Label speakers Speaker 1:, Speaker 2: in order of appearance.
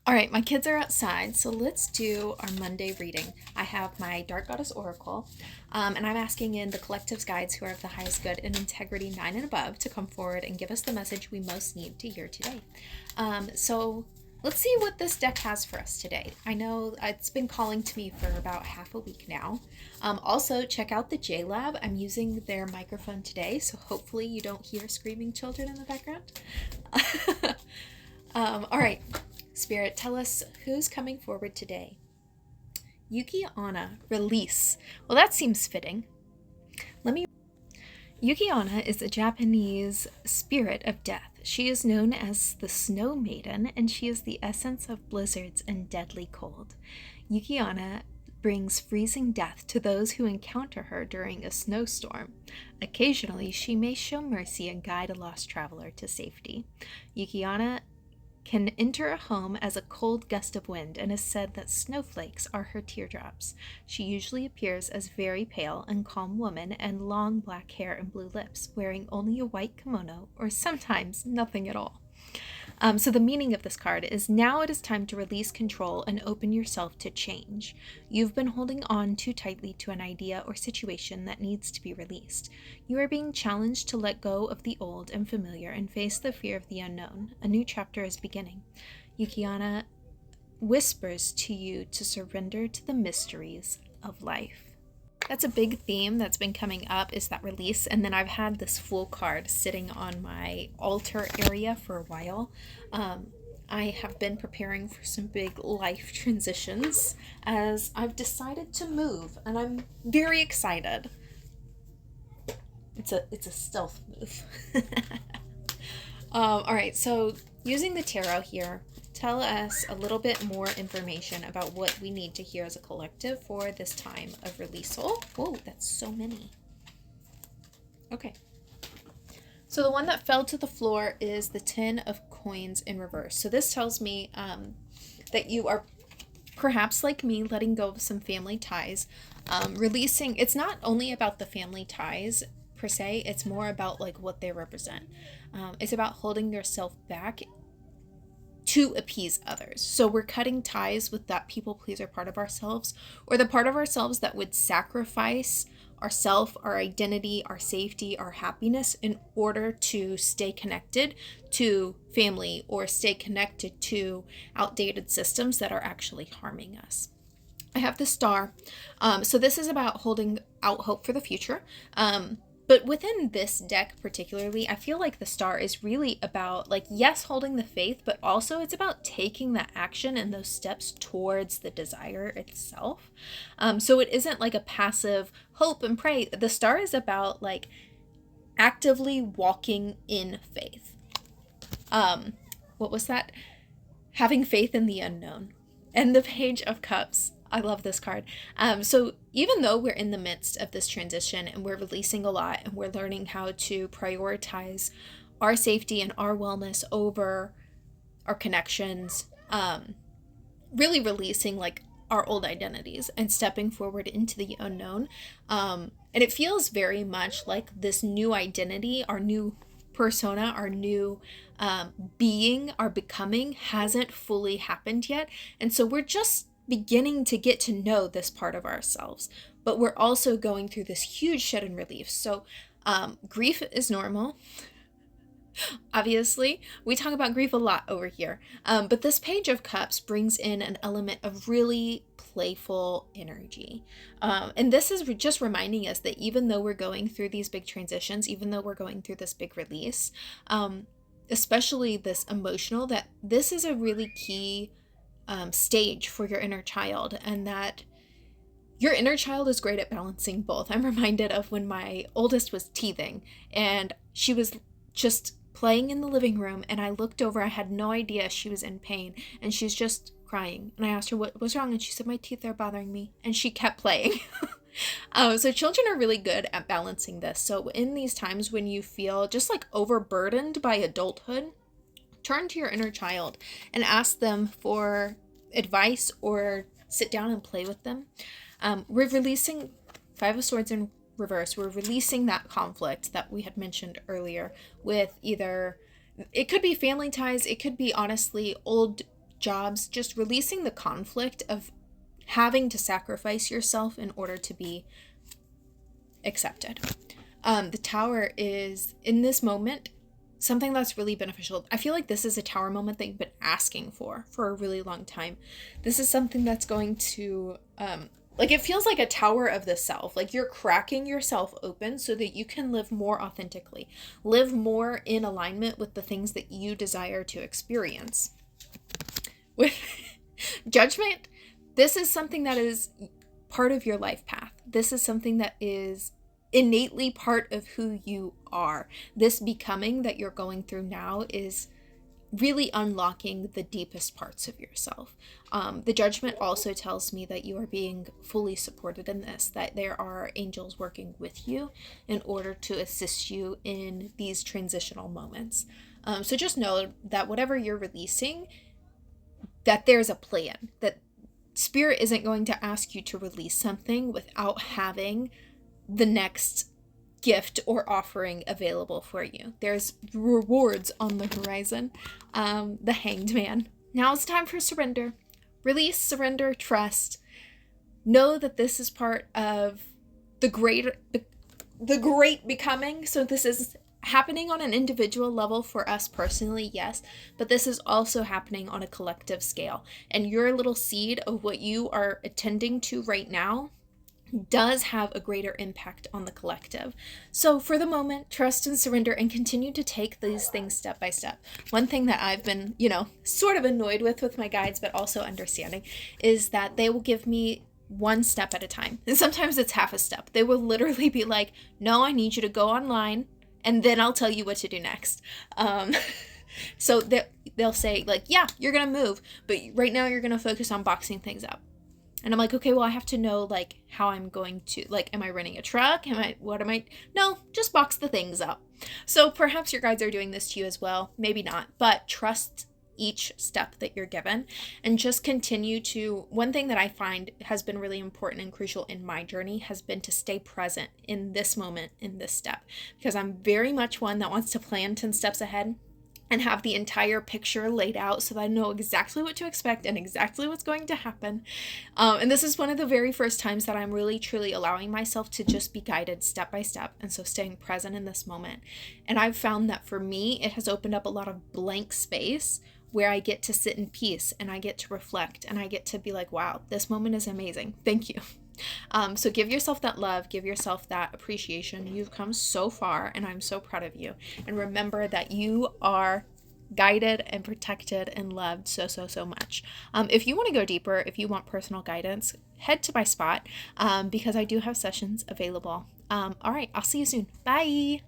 Speaker 1: All right, my kids are outside, so let's do our Monday reading. I have my Dark Goddess Oracle, and I'm asking in the collective's guides who are of the highest good and integrity 9 and above to come forward and give us the message we most need to hear today. So let's see what this deck has for us today. I know it's been calling to me for about half a week now. Also, check out the J Lab. I'm using their microphone today, so hopefully you don't hear screaming children in the background. All right. Spirit, tell us who's coming forward today. Yuki Onna, release. Well, that seems fitting. Yuki Onna is a Japanese spirit of death. She is known as the Snow Maiden, and she is the essence of blizzards and deadly cold. Yuki Onna brings freezing death to those who encounter her during a snowstorm. Occasionally, she may show mercy and guide a lost traveler to safety. Yuki Onna can enter a home as a cold gust of wind and is said that snowflakes are her teardrops. She usually appears as very pale and calm woman and long black hair and blue lips, wearing only a white kimono or sometimes nothing at all. So the meaning of this card is now it is time to release control and open yourself to change. You've been holding on too tightly to an idea or situation that needs to be released. You are being challenged to let go of the old and familiar and face the fear of the unknown. A new chapter is beginning. Yuki Onna whispers to you to surrender to the mysteries of life. That's a big theme that's been coming up, is that release. And then I've had this Fool card sitting on my altar area for a while. I have been preparing for some big life transitions as I've decided to move, and I'm very excited. It's a stealth move. All right, so using the tarot here, tell us a little bit more information about what we need to hear as a collective for this time of release. Oh, whoa, that's so many. Okay. So the one that fell to the floor is the 10 of coins in reverse. So this tells me that you are perhaps like me, letting go of some family ties, releasing. It's not only about the family ties per se, it's more about like what they represent. It's about holding yourself back to appease others. So we're cutting ties with that people pleaser part of ourselves, or the part of ourselves that would sacrifice ourself, our identity, our safety, our happiness in order to stay connected to family or stay connected to outdated systems that are actually harming us. I have the star. So this is about holding out hope for the future. But within this deck particularly, I feel like the star is really about, like, yes, holding the faith, but also it's about taking that action and those steps towards the desire itself. So it isn't like a passive hope and pray. The star is about, like, actively walking in faith. What was that? Having faith in the unknown. And the Page of Cups. I love this card. So even though we're in the midst of this transition and we're releasing a lot and we're learning how to prioritize our safety and our wellness over our connections, really releasing like our old identities and stepping forward into the unknown. And it feels very much like this new identity, our new persona, our new being, our becoming hasn't fully happened yet. And so we're just beginning to get to know this part of ourselves, but we're also going through this huge shed and relief. So grief is normal. Obviously, we talk about grief a lot over here, but this Page of Cups brings in an element of really playful energy. And this is just reminding us that even though we're going through these big transitions, even though we're going through this big release, especially this emotional, that this is a really key stage for your inner child, and that your inner child is great at balancing both. I'm reminded of when my oldest was teething and she was just playing in the living room, and I looked over, I had no idea she was in pain, and she's just crying, and I asked her what was wrong, and she said, my teeth are bothering me, and she kept playing. So children are really good at balancing this. So in these times when you feel just like overburdened by adulthood, turn to your inner child and ask them for advice or sit down and play with them. We're releasing Five of Swords in reverse. We're releasing that conflict that we had mentioned earlier with either, it could be family ties, it could be honestly old jobs, just releasing the conflict of having to sacrifice yourself in order to be accepted. The Tower is, in this moment, something that's really beneficial. I feel like this is a Tower moment that you've been asking for a really long time. This is something that's going to, like, it feels like a tower of the self. Like, you're cracking yourself open so that you can live more authentically, live more in alignment with the things that you desire to experience. With Judgment, this is something that is part of your life path. This is something that is innately part of who you are. This becoming that you're going through now is really unlocking the deepest parts of yourself. The Judgment also tells me that you are being fully supported in this, that there are angels working with you in order to assist you in these transitional moments. So just know that whatever you're releasing, that there's a plan, that Spirit isn't going to ask you to release something without having the next gift or offering available for you. There's rewards on the horizon. The Hanged Man. Now it's time for surrender. Release, surrender, trust. Know that this is part of the great becoming. So this is happening on an individual level for us personally, yes, but this is also happening on a collective scale. And your little seed of what you are attending to right now does have a greater impact on the collective. So for the moment, trust and surrender and continue to take these things step by step. One thing that I've been, sort of annoyed with my guides, but also understanding, is that they will give me one step at a time. And sometimes it's half a step. They will literally be like, no, I need you to go online and then I'll tell you what to do next. So they'll say like, yeah, you're going to move, but right now you're going to focus on boxing things up. And I'm like, okay, well, I have to know, like, how I'm going to, like, am I renting a truck? No, just box the things up. So perhaps your guides are doing this to you as well. Maybe not, but trust each step that you're given and just continue to, one thing that I find has been really important and crucial in my journey has been to stay present in this moment, in this step, because I'm very much one that wants to plan 10 steps ahead and have the entire picture laid out so that I know exactly what to expect and exactly what's going to happen. And this is one of the very first times that I'm really, truly allowing myself to just be guided step by step. And so staying present in this moment. And I've found that for me, it has opened up a lot of blank space where I get to sit in peace and I get to reflect and I get to be like, wow, this moment is amazing. Thank you. So give yourself that love, give yourself that appreciation. You've come so far and I'm so proud of you. And remember that you are guided and protected and loved so, so, so much. If you want to go deeper, if you want personal guidance, head to my spot because I do have sessions available. All right, I'll see you soon. Bye.